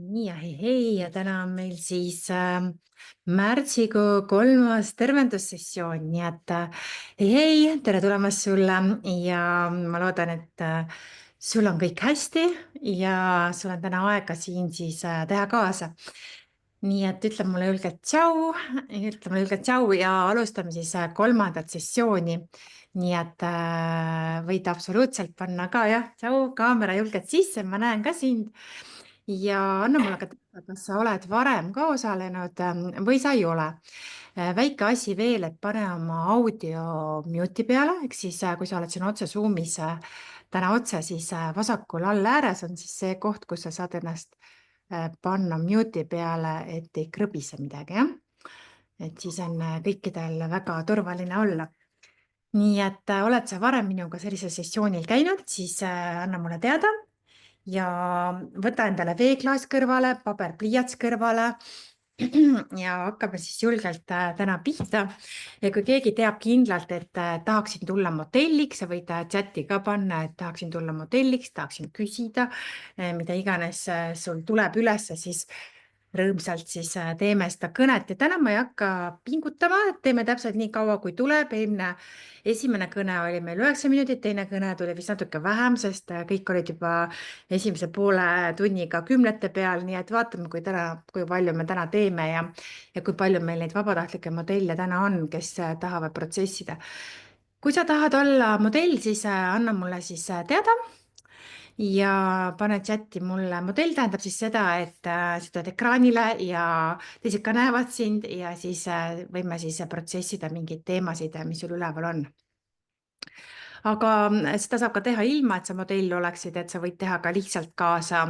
Nii ja hei ja täna on meil siis märtsikuu 3. tervendussessioon, nii et hei, tere tulemast sulle ja ma loodan, et sul on kõik hästi ja sul on täna aega siin siis teha kaasa. Nii et ütle mulle julgelt tšau ja alustame siis 3. sessiooni. Nii et võid absoluutselt panna ka jah, tšau, kaamera julgelt sisse, ma näen ka sind. Ja anna mulle ka teada, kas sa oled varem ka osalenud või sa ei ole. Väike asi veel, et pane oma audio mute'i peale, ehk siis kui sa oled siin otse Zoomis täna otse, siis vasakul all ääres on siis see koht, kus sa saad ennast panna mute'i peale, et ei krõbise midagi, jah. Et siis on kõikidel väga turvaline olla. Nii et oled sa varem minuga sellisel sessioonil käinud, siis anna mulle teada. Ja võta endale veeklaas kõrvale, paberpliiats kõrvale ja hakkame siis julgelt täna pihta. Ja kui keegi teab kindlalt, et tahaksin tulla modelliks, sa võid chati ka panna, et tahaksin tulla modelliks, tahaksin küsida, mida iganes sul tuleb ülesse, siis rõõmsalt siis teeme seda kõnet ja täna ma ei hakka pingutama, teeme täpselt nii kaua, kui tuleb. Esimene kõne oli meil 9 minutit, teine kõne tuli vist natuke vähem, sest kõik olid juba esimese poole tunniga kümnete peal, nii et vaatame, kui palju me täna teeme ja kui palju meil neid vabatahtlikke modelle täna on, kes tahavad protsessida. Kui sa tahad olla modell, siis anna mulle siis teada. Ja pane chati mulle, modell tähendab siis seda, et sa tuled ekraanile ja teised ka näevad sind ja siis võime siis protsessida mingeid teemasid, mis sul üleval on. Aga seda saab ka teha ilma, et sa modell oleksid, et sa võid teha ka lihtsalt kaasa,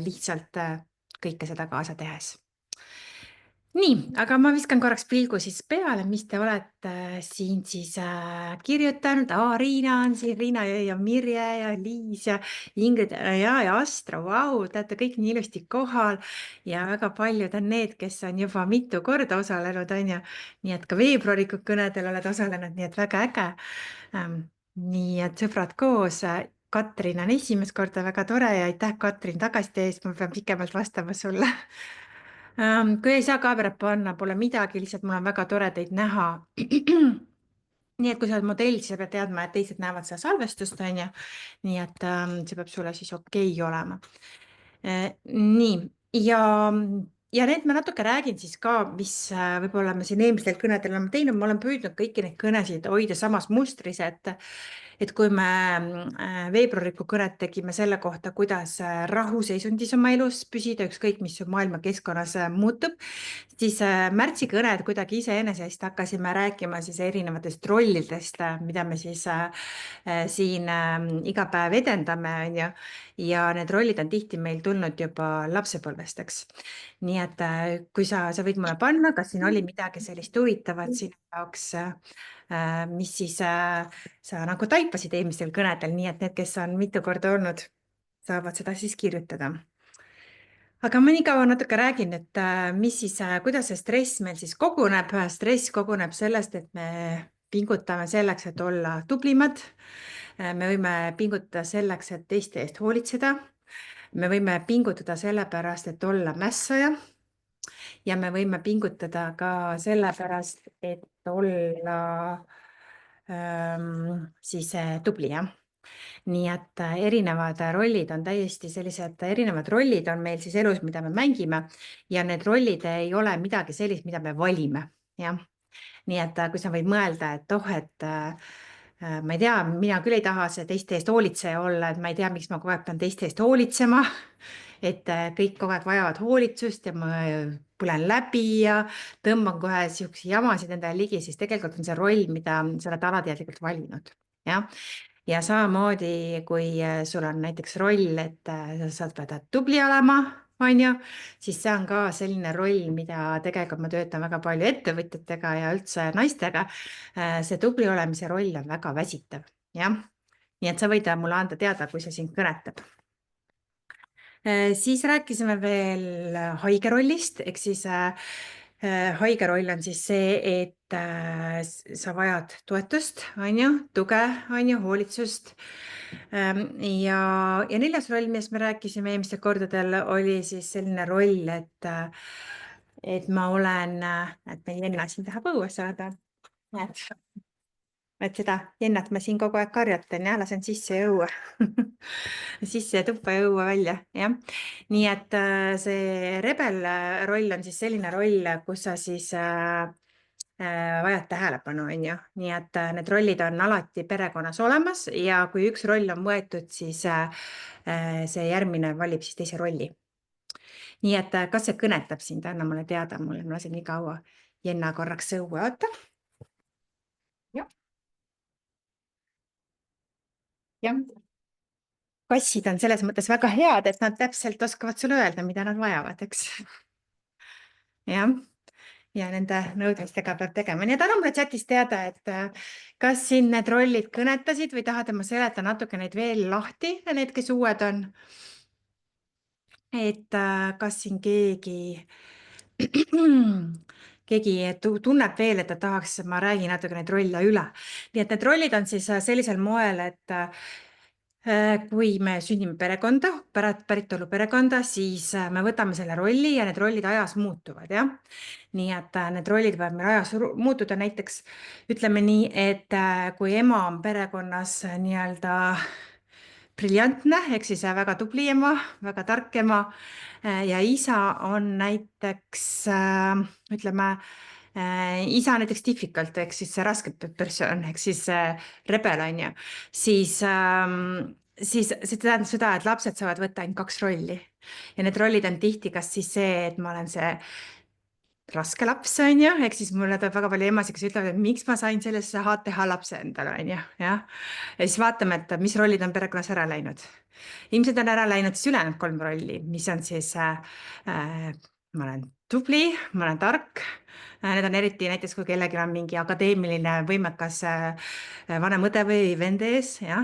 lihtsalt kõike seda kaasa tehes. Nii, aga ma viskan korraks pilgu siis peale, mis te olete siin siis kirjutanud. Riina on siin, Riina ja Mirje ja Liis ja Ingrid ja Astra. Vau, te olete kõik nii ilusti kohal ja väga paljud on need, kes on juba mitu korda osalenud, on ju. Nii et ka veebruarikuu kõnedel oled osalenud, nii et väga äge. Nii et sõbrad koos. Katrin on esimest korda, väga tore ja aitäh Katrin tagasiside eest, ma pean pikemalt vastama sulle. Kui ei saa kaamerat panna, pole midagi, lihtsalt mul on väga tore teid näha. Nii et kui sa oled modell, siis sa pead teadma, et teised näevad seda salvestust, on ju. Nii et see peab sulle siis okei olema. Nii, ja need ma natuke räägin siis ka, mis võib-olla me siin eelmistel kõnedel oleme teinud. Ma olen püüdnud kõiki neid kõnesid hoida samas mustris, et kui me veebruarikuu kõnet tegime selle kohta, kuidas rahuseisundis oma elus püsida, ükskõik mis maailma keskkonnas muutub, siis märtsi kõned kuidagi iseenesest hakkasime rääkima siis erinevatest rollidest, mida me siis siin iga päev edendame, on ju. Ja need rollid on tihti meil tulnud juba lapsepõlvest, eks. Nii et kui sa võid mulle panna, kas siin oli midagi sellist huvitavat sinu jaoks, mis siis sa nagu taipasid eelmistel kõnedel, nii et need, kes on mitu korda olnud, saavad seda siis kirjutada. Aga ma nii kaua natuke räägin, et kuidas see stress meil siis koguneb. Stress koguneb sellest, et me pingutame selleks, et olla tublimad. Me võime pingutada selleks, et teiste eest hoolitseda. Me võime pingutada sellepärast, et olla mässaja. Ja me võime pingutada ka sellepärast, et olla siis tubli, jah. Nii et erinevad rollid on täiesti sellised, erinevad rollid on meil siis elus, mida me mängime ja need rollid ei ole midagi sellist, mida me valime, jah. Nii et kui sa võid mõelda, et et ma ei tea, mina küll ei taha see teiste eest hoolitseja olla, et ma ei tea, miks ma kogu aeg pean teiste eest hoolitsema, et kõik kogu aeg vajavad hoolitsust ja ma põlen läbi ja tõmban kohe sihukesi jamasid endale ligi, siis tegelikult on see roll, mida sa oled alateadlikult valinud, jah. Ja samamoodi, kui sul on näiteks roll, et sa pead tubli olema, on ju, siis see on ka selline roll, mida tegelikult ma töötan väga palju ettevõtjatega ja üldse naistega. See tubli olemise roll on väga väsitav, jah. Nii et sa võid mulle anda teada, kui see sind kõnetab. Siis rääkisime veel haige rollist, ehk siis haige roll on siis see, et sa vajad toetust, on ju, tuge, on ju, hoolitsust. Ja neljas roll, millest me rääkisime eelmistel kordadel, oli siis selline roll, et ma olen, et meie Jenna siin tahab õue saada. Et seda Jennat ma siin kogu aeg karjatan ja lasen sisse ja õue. Sisse tuppa ja õue välja, jah. Nii et see rebel roll on siis selline roll, kus sa siis vajad tähelepanu, on ju. Nii et need rollid on alati perekonnas olemas ja kui üks roll on võetud, siis see järgmine valib siis teise rolli. Nii et kas see kõnetab sind, anna mulle teada, ma lasen nii kaua Jenna korraks õue, oota. Jah. Kassid on selles mõttes väga head, et nad täpselt oskavad sulle öelda, mida nad vajavad, eks. Jah. Ja nende nõudmistega peab tegema. Nii et anna mulle chatis teada, et kas siin need rollid kõnetasid või tahad, et ma seletan natuke neid veel lahti, need, kes uued on. Et kas siin keegi tunneb veel, et ta tahaks, ma räägin natuke neid rolle üle. Nii et need rollid on siis sellisel moel, et kui me sünnime perekonda, päritolu perekonda, siis me võtame selle rolli ja need rollid ajas muutuvad, jah. Nii et need rollid võivad meil ajas muutuda, näiteks ütleme nii, et kui ema on perekonnas nii-öelda briljantne, ehk siis väga tubli ema, väga tark ema ja isa on näiteks, ütleme, isa näiteks difficult, ehk siis raske person, ehk siis rebel on ju, siis see tähendab seda, et lapsed saavad võtta ainult 2 rolli ja need rollid on tihti kas siis see, et ma olen see raske laps, on ju, ehk siis mulle tuleb väga palju emasid, kes ütlevad, et miks ma sain sellesse HTH lapse endale, on ju, jah. Ja siis vaatame, et mis rollid on perekonnas ära läinud. Ilmselt on ära läinud siis ülejäänud 3 rolli, mis on siis, ma olen tubli, ma olen tark. Need on eriti näiteks, kui kellelgi on mingi akadeemiline võimekas vanem õde või vend ees, jah.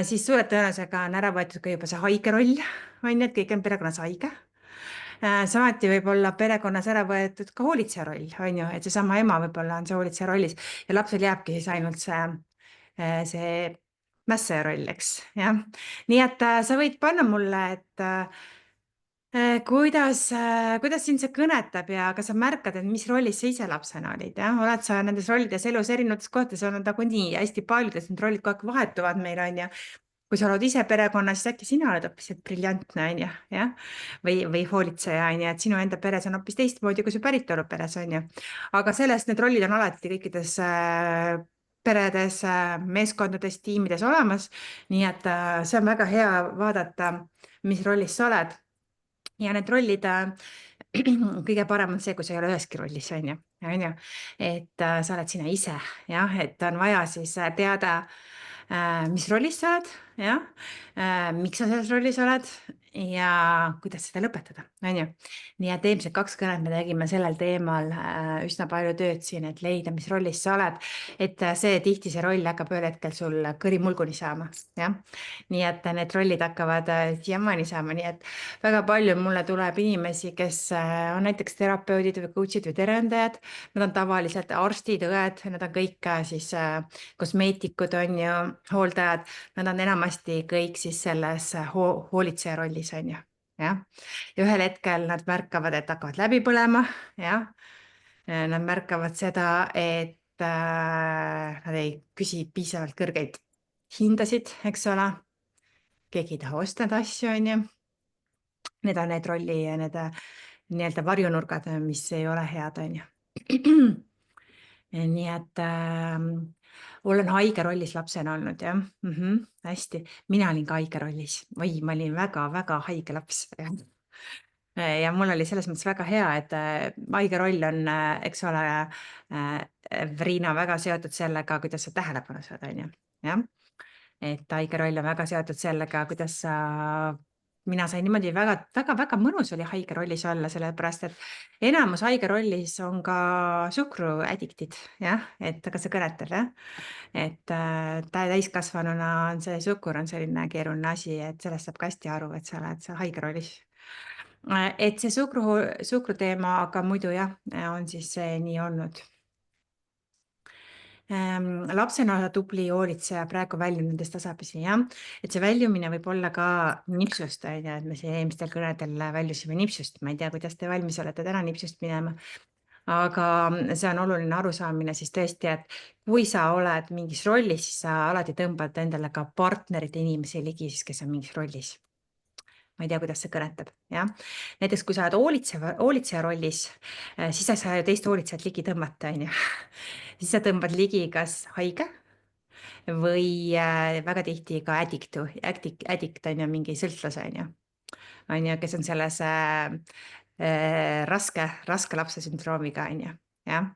Siis suure tõenäosusega on ära võetud ka juba see haige roll, on ju, et kõik on perekonnas haige. Samuti võib olla perekonnas ära võetud ka hoolitseja roll, on ju, et seesama ema võib-olla on see hoolitseja rollis ja lapsel jääbki siis ainult see mässaja roll, eks, jah. Nii et sa võid panna mulle, et kuidas sind see kõnetab ja kas sa märkad, et mis rollis sa ise lapsena olid, jah? Oled sa nendes rollides elus erinevates kohtades olnud nagunii hästi paljudes, need rollid kogu aeg vahetuvad meil, on ju. Kui sa oled ise perekonnas, siis äkki sina oled hoopis briljantne, on ju, jah? Või hoolitseja, on ju, et sinu enda peres on hoopis teistmoodi kui su päritolu peres, on ju. Aga sellest need rollid on alati kõikides peredes, meeskondades, tiimides olemas. Nii et see on väga hea vaadata, mis rollis sa oled. Ja need rollid, kõige parem on see, kui sa ei ole üheski rollis, on ju. Et sa oled sina ise, jah, et on vaja siis teada, mis rollis sa oled, jah, miks sa selles rollis oled ja kuidas seda lõpetada, on ju. Nii et eelmised 2 kõnet me tegime sellel teemal üsna palju tööd siin, et leida, mis rollis sa oled, et tihti see roll hakkab ühel hetkel sul kõri mulguni saama, jah. Nii et need rollid hakkavad siiamaani saama, nii et väga palju mulle tuleb inimesi, kes on näiteks terapeudid või coach'id või tervendajad, nad on tavaliselt arstid, õed, nad on kõik siis kosmeetikud, on ju, hooldajad, nad on enamasti kõik siis selles hoolitseja rollis, on ju, jah. Ja ühel hetkel nad märkavad, et hakkavad läbi põlema, jah. Nad märkavad seda, et nad ei küsi piisavalt kõrgeid hindasid, eks ole. Keegi ei taha osta neid asju, on ju. Need on need rolli ja need nii-öelda varjunurgad, mis ei ole head, on ju. Nii et olen haige rollis lapsena olnud, jah. Hästi. Mina olin ka haige rollis. Oi, ma olin väga-väga haige laps. Ja mul oli selles mõttes väga hea, et haige roll on, eks ole, Riina, väga seotud sellega, kuidas sa tähelepanu saad, on ju, jah. Et haige roll on väga seotud sellega, kuidas mina sain niimoodi väga mõnus oli haige rollis olla, sellepärast et enamus haige rollis on ka suhkruädiktid, jah, et kas sa kõnetab, jah. Et täiskasvanuna on see suhkur on selline keeruline asi, et sellest saab ka hästi aru, et sa oled haige rollis. Et see suhkru teema, aga muidu jah, on siis see nii olnud. Lapsena tubli hoolitseja, praegu väljun nendest tasapisi, jah. Et see väljumine võib olla ka nipsust, et me siin eelmistel kõnedel väljusime nipsust. Ma ei tea, kuidas te valmis olete täna nipsust minema. Aga see on oluline arusaamine siis tõesti, et kui sa oled mingis rollis, siis sa alati tõmbad endale ka partnerid ja inimesi ligi, siis kes on mingis rollis. Ma ei tea, kuidas see kõnetab, jah. Näiteks, kui sa oled hoolitseja rollis, siis sa ei saa ju teist hoolitsejat ligi tõmmata, on ju. Siis sa tõmbad ligi kas haige või väga tihti ka addict on ju, mingi sõltlase on ju, kes on selles raske lapse sündroomiga on ju, jah.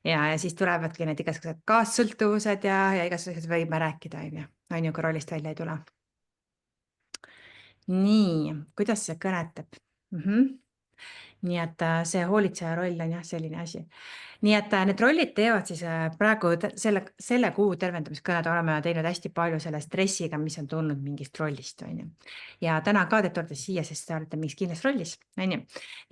Ja siis tulevadki need igasugused kaassõltuvused ja igasugused võime rääkida on ju, kui rollist välja ei tule. Nii, kuidas see kõnetab? Nii et see hoolitseja roll on jah selline asi. Nii et need rollid teevad siis praegu selle kuu tervendamiskõned oleme teinud hästi palju selle stressiga, mis on tulnud mingist rollist, on ju. Ja täna ka te tulete siia, sest te olete mingis kindlas rollis, on ju.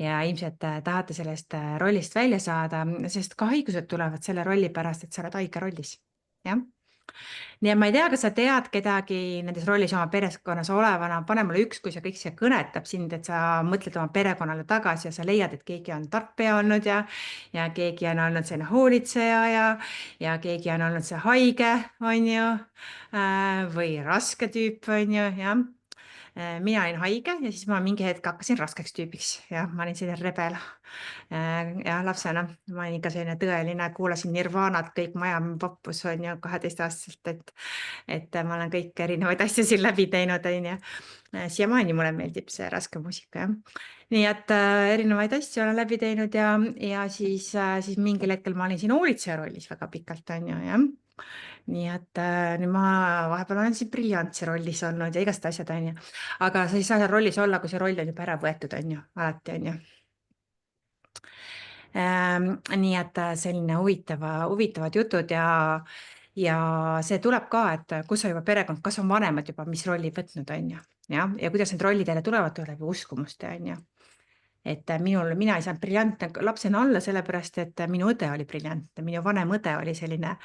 Ja ilmselt tahate sellest rollist välja saada, sest ka haigused tulevad selle rolli pärast, et sa oled haige rollis, jah. Nii et ma ei tea, kas sa tead kedagi nendes rollis oma perekonnas olevana, pane mulle üks, kui see kõik siia kõnetab sind, et sa mõtled oma perekonnale tagasi ja sa leiad, et keegi on tark pea olnud ja keegi on olnud selline hoolitseja ja keegi on olnud see haige, on ju, või raske tüüp, on ju, jah. Mina olin haige ja siis ma mingi hetk hakkasin raskeks tüübiks ja ma olin selline rebel. Ja lapsena ma olin ikka selline tõeline, kuulasin Nirvanat, kõik maja pappus on ju 12-aastaselt, et ma olen kõik erinevaid asju siin läbi teinud, on ju. Siiamaani mulle meeldib see raske muusika, jah. Nii et erinevaid asju olen läbi teinud ja siis mingil hetkel ma olin siin hoolitseja rollis väga pikalt, on ju, jah. Nii et nüüd ma vahepeal olen siin briljantse rollis olnud ja igast asjad, on ju. Aga sa ei saa seal rollis olla, kui see roll on juba ära võetud, on ju, alati, on ju. Nii et selline huvitavad jutud ja see tuleb ka, et kus on juba perekond, kas on vanemad juba, mis rolli võtnud, on ju, jah, ja kuidas need rollid jälle tulevad, tuleb ju uskumuste, on ju. Et mina ei saanud briljantne lapsena olla, sellepärast et minu õde oli briljantne, minu vanem õde oli selline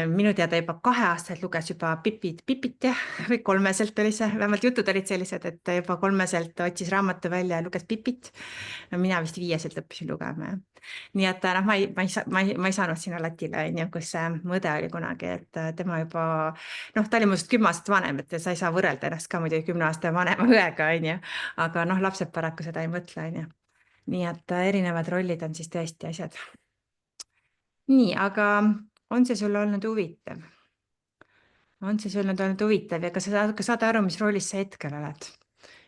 minu teada juba 2-aastaselt luges juba Pipit jah, või 3-selt oli see, vähemalt jutud olid sellised, et juba 3-selt otsis raamatu välja ja luges Pipit. No mina vist 5-selt õppisin lugema. Nii et ma ei saanud sinna latile, on ju, kus mu õde oli kunagi, et tema juba, ta oli minust 10 aastat vanem, et sa ei saa võrrelda ennast ka muidugi 10 aasta vanema õega, on ju. Aga lapsed paraku seda ei mõtle, on ju. Nii et erinevad rollid on siis tõesti asjad. Nii, aga on see sulle olnud huvitav? On see sulle olnud huvitav ja kas sa saad aru, mis rollis sa hetkel oled?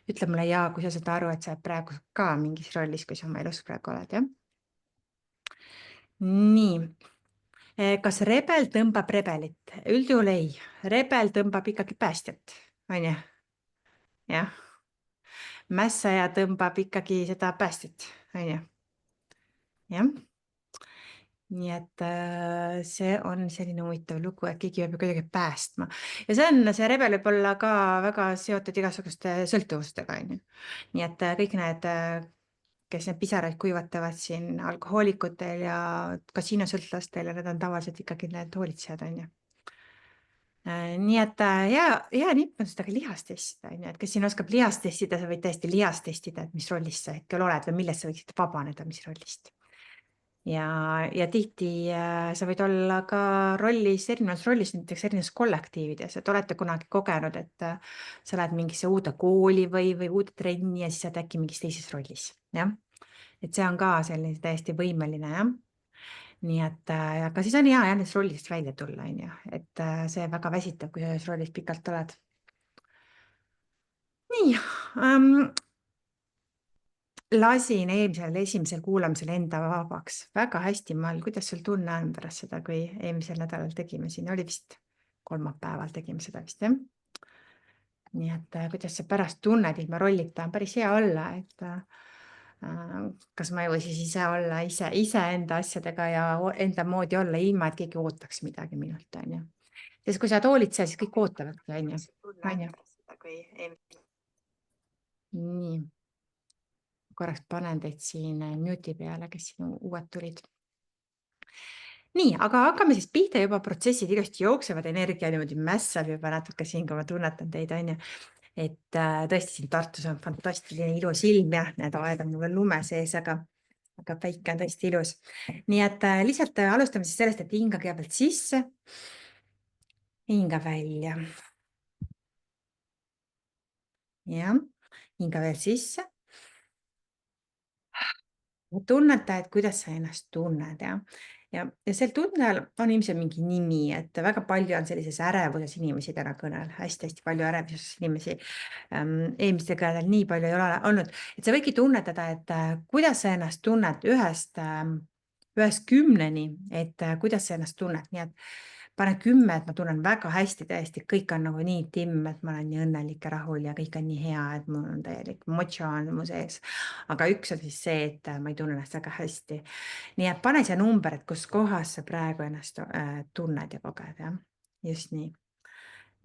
Ütle mulle ja, kui sa saad aru, et sa oled praegu ka mingis rollis, kui sa oma elus praegu oled, jah? Nii, kas rebel tõmbab rebelit? Üldjuhul ei, rebel tõmbab ikkagi päästjat, on ju? Jah. Mässaja tõmbab ikkagi seda päästjat, on ju? Jah. Nii et see on selline huvitav lugu, et keegi peab kuidagi päästma. Ja see rebel võib olla ka väga seotud igasuguste sõltuvustega, on ju. Nii et kõik need, kes need pisaraid kuivatavad siin alkohoolikutel ja kasiinosõltlastel ja need on tavaliselt ikkagi need hoolitsejad, on ju. Nii et hea nipp on seda ka lihast testida, on ju, et kes siin oskab lihast testida, sa võid täiesti lihast testida, et mis rollis sa hetkel oled või millest sa võiksid vabaneda, mis rollist. Ja tihti sa võid olla ka erinevas rollis, näiteks erinevas kollektiivides, et olete kunagi kogenud, et sa lähed mingisse uude kooli või uude trenni ja siis sa oled äkki mingis teises rollis, jah. Et see on ka selline täiesti võimeline, jah. Nii et, aga siis on hea nendest rollidest välja tulla, on ju, et see väga väsitab, kui sa selles rollis pikalt oled. Nii, lasin esimesel kuulamisel enda vabaks. Väga hästi, kuidas sul tunne on pärast seda, kui eelmisel nädalal tegime siin, oli vist kolmapäeval tegime seda vist, jah? Nii et kuidas sa pärast tunned ilma rollita, on päris hea olla, et kas ma jõuan siis ise olla ise enda asjadega ja enda moodi olla, ilma et keegi ootaks midagi minult, on ju. Sest kui sa oled hoolitseja, siis kõik ootavadki, on ju. Nii. korraks panen teid siin mute'i peale, kes siin uued tulid. Nii, aga hakkame siis pihta, juba protsessid ilusti jooksevad, energia niimoodi mässab juba natuke siin, kui ma tunnetan teid, on ju. Et tõesti siin Tartus on fantastiline ilus ilm ja need aed on veel lume sees, aga päike on tõesti ilus. Nii et lihtsalt alustame siis sellest, et hinga kõigepealt sisse, hinga välja. Jah, hinga veel sisse. Ja tunneta, et kuidas sa ennast tunned ja sel tundel on ilmselt mingi nimi, et väga palju on sellises ärevuses inimesi täna kõnel, hästi-hästi palju ärevuses inimesi. Eelmistel kõnedel nii palju ei ole olnud, et sa võidki tunnetada, et kuidas sa ennast tunned ühest 10-ni, et kuidas sa ennast tunned, nii et pane 10, et ma tunnen väga hästi täiesti, kõik on nagu nii timm, et ma olen nii õnnelik ja rahul ja kõik on nii hea, et mul on täielik mocho on mu sees. Aga 1 on siis see, et ma ei tunne ennast väga hästi. Nii et pane see number, et kus kohas sa praegu ennast tunned ja koged, jah. Just nii.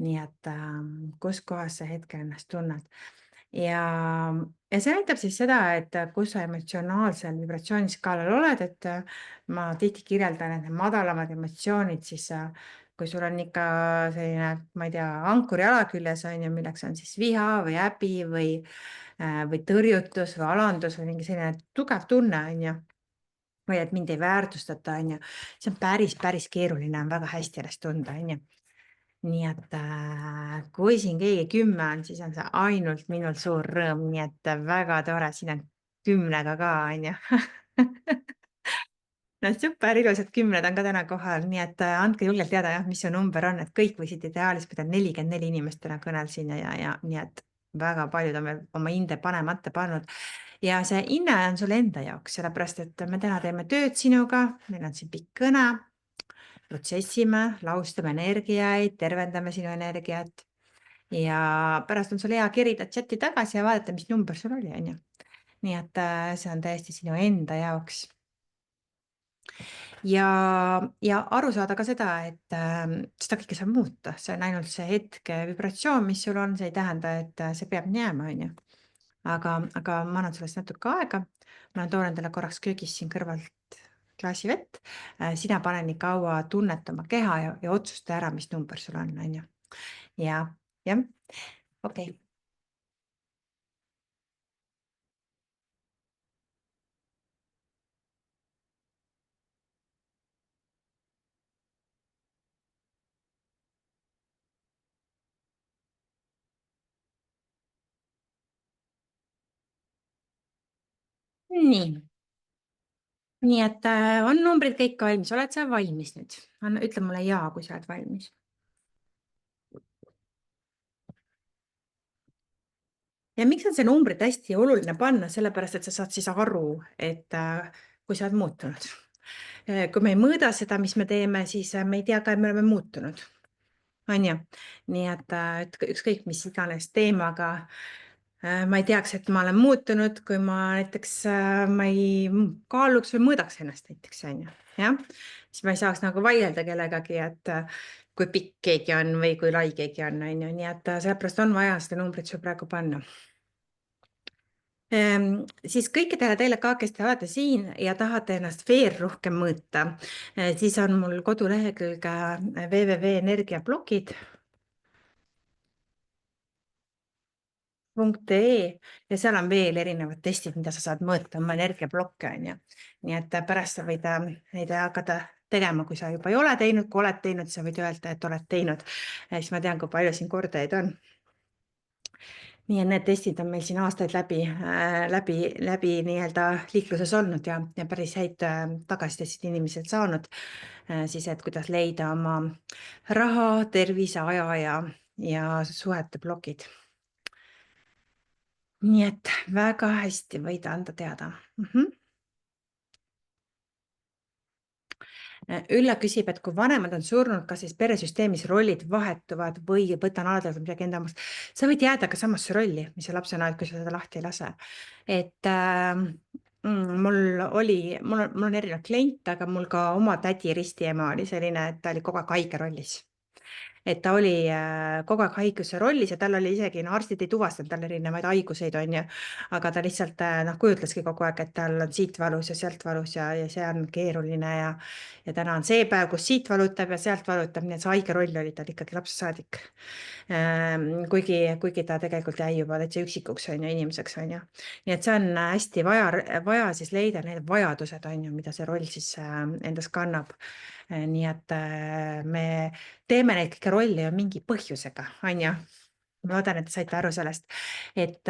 Nii et kus kohas sa hetkel ennast tunned. Ja see näitab siis seda, et kus sa emotsionaalsel vibratsiooniskaalal oled, et ma tihti kirjeldan, et need madalamad emotsioonid siis, kui sul on ikka selline, ma ei tea, ankur jala küljes on ju, milleks on siis viha või häbi või tõrjutus või alandus või mingi selline tugev tunne on ju, või et mind ei väärtustata on ju, see on päris keeruline, on väga hästi ennast tunda on ju. Nii et kui siin keegi 10 on, siis on see ainult minul suur rõõm, nii et väga tore, siin on 10-ga ka, on ju. No super ilusad 10-d on ka täna kohal, nii et andke julgelt teada, jah, mis su number on, et kõik võisid ideaalis pidada 44 inimest täna kõnel siin ja nii et väga paljud on veel oma hinde panemata pannud. Ja see hinne on sulle enda jaoks, sellepärast et me täna teeme tööd sinuga, meil on siin pikk kõne. Protsessime, laustame energiaid, tervendame sinu energiat ja pärast on sul hea kerida chati tagasi ja vaadata, mis number sul oli, on ju. Nii et see on täiesti sinu enda jaoks. Ja aru saada ka seda, et seda kõike saab muuta, see on ainult see hetke vibratsioon, mis sul on, see ei tähenda, et see peab nii jääma, on ju. Aga ma annan sulle natuke aega. Ma toon endale korraks köögis siin kõrvalt klaasi vett. Sina pane nii kaua tunneta oma keha ja otsusta ära, mis number sul on ju. Ja, jah, okei. Nii. Nii et on numbrid kõik valmis, oled sa valmis nüüd? Ütle mulle jaa, kui sa oled valmis. Ja miks on see numbrid hästi oluline panna, sellepärast et sa saad siis aru, et kui sa oled muutunud. Kui me ei mõõda seda, mis me teeme, siis me ei tea ka, et me oleme muutunud. On ju? Nii et ükskõik mis iganes teemaga ma ei teaks, et ma olen muutunud, kui ma näiteks ma ei kaaluks või mõõdaks ennast näiteks, on ju, jah. Siis ma ei saaks nagu vaielda kellegagi, et kui pikk keegi on või kui lai keegi on ju, nii et sellepärast on vaja seda numbrit sul praegu panna. Siis kõikidele teile ka, kes te olete siin ja tahate ennast veel rohkem mõõta, siis on mul kodulehekülg www.energiablogid. ja seal on veel erinevad testid, mida sa saad mõõta oma energiablokke, on ju. Nii et pärast sa võid neid hakata tegema, kui sa juba ei ole teinud, kui oled teinud, sa võid öelda, et oled teinud. Siis ma tean, kui palju siin kordajaid on. Nii et need testid on meil siin aastaid läbi nii-öelda liikluses olnud ja päris häid tagasisidesid inimesed saanud. Siis, et kuidas leida oma raha, tervise, aja ja suhete blokid. Nii et väga hästi võid anda teada. Ülla küsib, et kui vanemad on surnud, kas siis peresüsteemis rollid vahetuvad või võtan aladelt midagi enda omast. Sa võid jääda ka samasse rolli, mis sa lapsena oled, kui sa seda lahti ei lase. Et mul on erinev klient, aga mul ka oma tädi ristiema oli selline, et ta oli kogu aeg haige rollis. et ta oli kogu aeg haiguse rollis ja tal oli isegi, no arstid ei tuvastanud tal erinevaid haiguseid, on ju, aga ta lihtsalt noh, kujutleski kogu aeg, et tal on siit valus ja sealt valus ja see on keeruline ja täna on see päev, kus siit valutab ja sealt valutab, nii et see haige roll oli tal ikkagi lapsest saadik. Kuigi ta tegelikult jäi juba täitsa üksikuks, on ju, inimeseks, on ju. Nii et see on hästi vaja siis leida need vajadused, on ju, mida see roll siis endas kannab. Nii et me teeme neid kõiki rolle ju mingi põhjusega, on ju. Ma loodan, et te saite aru sellest, et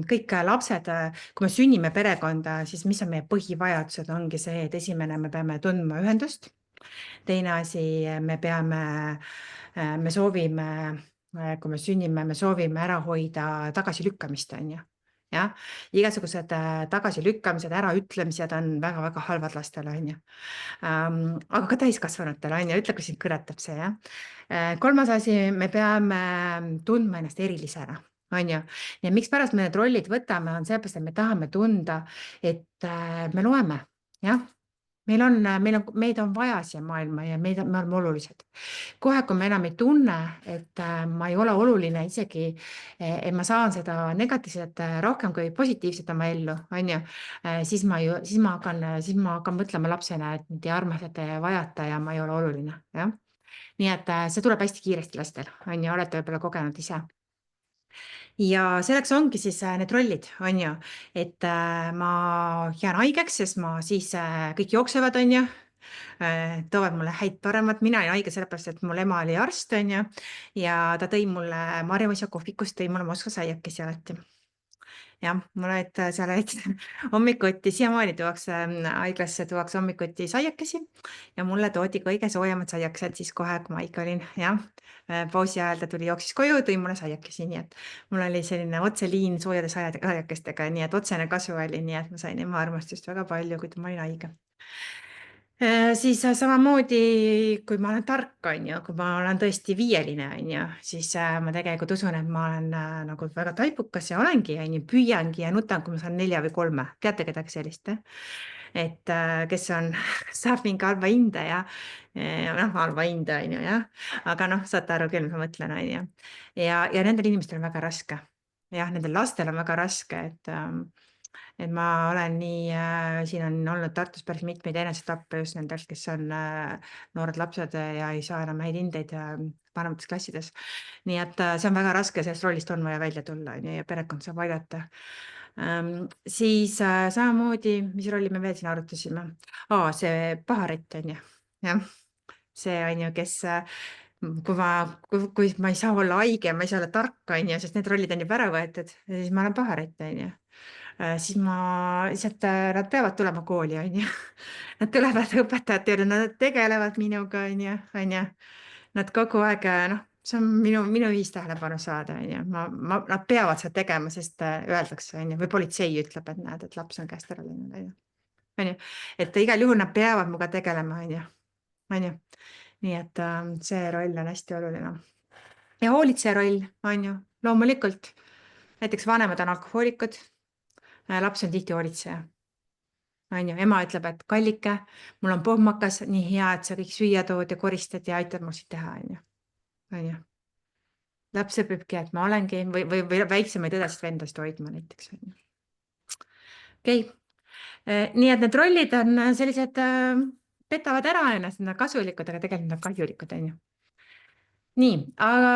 kõik lapsed, kui me sünnime perekonda, siis mis on meie põhivajadused, ongi see, et esimene, me peame tundma ühendust. Teine asi, me soovime, kui me sünnime, me soovime ära hoida tagasilükkamist, on ju. Jah, igasugused tagasilükkamised, äraütlemised on väga-väga halvad lastele, on ju. Aga ka täiskasvanutele, on ju, ütle, kui sind kõnetab see, jah. Kolmas asi, me peame tundma ennast erilisena, on ju. Ja mikspärast me need rollid võtame, on seepärast, et me tahame tunda, et me loeme, jah. Meid on vaja siia maailma ja me oleme olulised. Kohe, kui me enam ei tunne, et ma ei ole oluline isegi, et ma saan seda negatiivset rohkem kui positiivset oma ellu, on ju, siis ma hakkan mõtlema lapsena, et mind ei armastata ja vajata ja ma ei ole oluline, jah. Nii et see tuleb hästi kiiresti lastel, on ju, olete võib-olla kogenud ise. Ja selleks ongi siis need rollid, on ju, et ma jään haigeks, sest siis kõik jooksevad, on ju, toovad mulle häid paremat, mina olin haige sellepärast, et mul ema oli arst, on ju, ja ta tõi mulle Marjamõisa kohvikust, tõi mulle Moskva saiakesi alati. Jah, mul olid seal olid hommikuti, siiamaani haiglasse tuuakse hommikuti saiakesi ja mulle toodi kõige soojemad saiakesed siis kohe, kui ma haige olin, jah. Pausi ajal ta tuli, jooksis koju, tõi mulle saiakesi, nii et mul oli selline otseliin soojade saiakestega, nii et otsene kasu oli, nii et ma sain ema armastust väga palju, kui ma olin haige. Siis samamoodi, kui ma olen tark, on ju, kui ma olen tõesti viieline, on ju, siis ma tegelikult usun, et ma olen nagu väga taipukas ja olengi, on ju, püüangi ja nutan, kui ma saan 4 või 3. Teate kedagi sellist, et kes saab mingi halva hinde ja noh, halva hinde, on ju, jah. Aga noh, saate aru küll, mis ma mõtlen, on ju. Ja nendel inimestel on väga raske. Jah, nendel lastel on väga raske, et ma olen siin on olnud Tartus päris mitmeid enesetappe just nendelt, kes on noored lapsed ja ei saa enam häid hindeid vanemates klassides. Nii et see on väga raske, sellest rollist on vaja välja tulla, on ju, ja perekond saab aidata. Siis samamoodi, mis rolli me veel siin arutasime? See paharett, on ju, jah. See on ju, kes kui ma ei saa olla haige, ma ei saa olla tark, on ju, sest need rollid on juba ära võetud, siis ma olen paharett, on ju. Siis ma lihtsalt, nad peavad tulema kooli, on ju. Nad tulevad õpetajate juurde, nad tegelevad minuga, on ju, on ju. Nad kogu aeg, noh, see on minu ühistähelepanu saada, on ju. Nad peavad seda tegema, sest öeldakse, on ju, või politsei ütleb, et näed, et laps on käest ära läinud, on ju. On ju, et igal juhul nad peavad minuga tegelema, on ju, on ju. Nii et see roll on hästi oluline. Ja hoolitseja roll, on ju, loomulikult. Näiteks vanemad on alkohoolikud, laps on tihti hoolitseja. On ju, ema ütleb, et kallike, mul on pohmakas, nii hea, et sa kõik süüa tood ja koristad ja aitad mul siit teha, on ju. On ju. Laps õpibki, et ma olengi või väiksemaid õdesid vendasid hoidma näiteks, on ju. Okei. Nii et need rollid on sellised, petavad ära ennast, nad on kasulikud, aga tegelikult nad on kahjulikud, on ju. Nii, aga